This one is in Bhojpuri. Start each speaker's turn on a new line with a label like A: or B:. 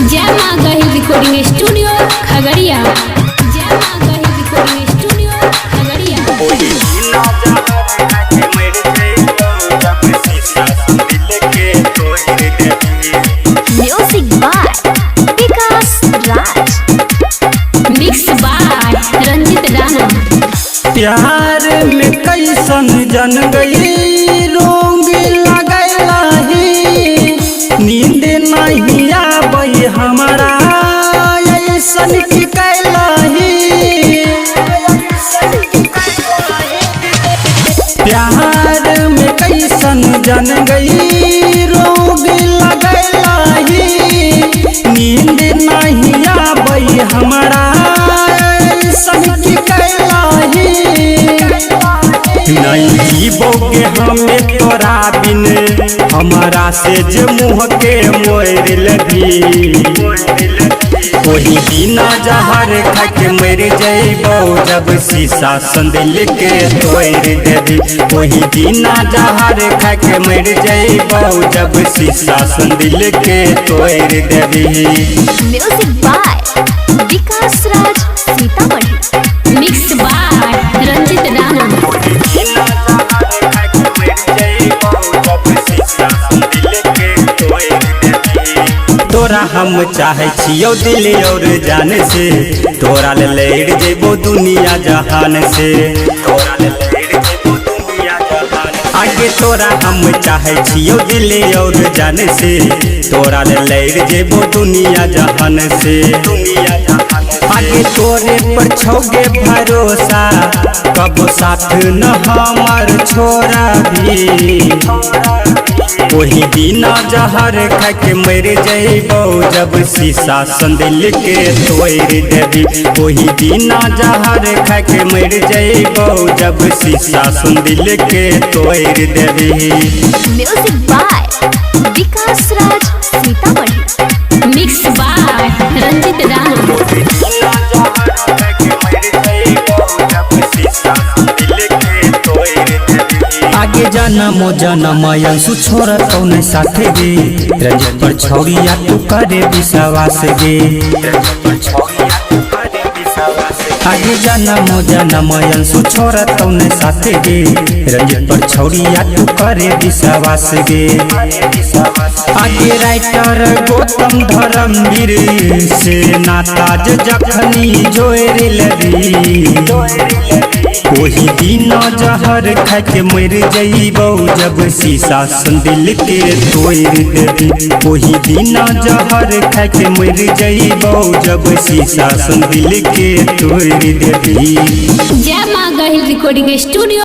A: जय Maa Gahil recording studio Khagaria. Jai Maa Gahil recording studio Khagaria. Music by Vikas Raj, mix by Ranjit Rana.
B: प्यार में कैसन जन गई रोंग लगैला ही, नींद नहीं आबै हमारा ऐसन की कैला ही। प्यार में कैसन जन गई रोंग लगैला ही, नींद नहीं आबै हमारा ऐसन की कैला ही। नहीं जीवोगे हमें तोरा बिन, हमारा से जे मुँह के मोर लगी। वही बिना जहर खा के मर जइबो जब शीशा संदिल के तोड़ देबी। वही बिना जहर खा के मर जइबो जब शीशा संदिल के तोड़ देबी।
A: Music by Vikas Raj Sitamarhi, mix by Ranjit Rana.
B: तोरा हम चाहे छियो दिल और जान से, तोरा ले लड़ जेबो दुनिया जहान से। आगे तोरा हम चाहे छियो दिल और जान से, तोरा ले लड़ जेबो दुनिया जहान से। आगे तोरे पर छोगे भरोसा, कब साथ न हमार छोरा भी। वही बिना जहर खा के मर जइबो जब शीशा संदिल के तोड़ देबी। वही बिना जहर खा के मर जइबो जब शीशा संदिल के तोड़ देबी।
A: Music by Vikas Raj Sitamarhi, mix by Ranjit Rana.
B: आगे जनमो जनम अंशु छोड़ कौन साथे गे, रंजित पर छौड़िया तू करे विश्वास गे। आगे जनमो जनम अंशु छोड़ कौन साथे गे, रंजित पर छौड़िया तू करे विश्वास गे। आगे राइटर गौतम धर्मवीर से नाताज जखनी जोड़ लगी। वही बिना जहर खा के मर जइबो जब शीशा संदिल के तोड़ देबी। वही बिना जहर खा के मर जइबो जब शीशा संदिल के तोड़ देबी।
A: जय मां गहिल रिकॉर्डिंग स्टूडियो।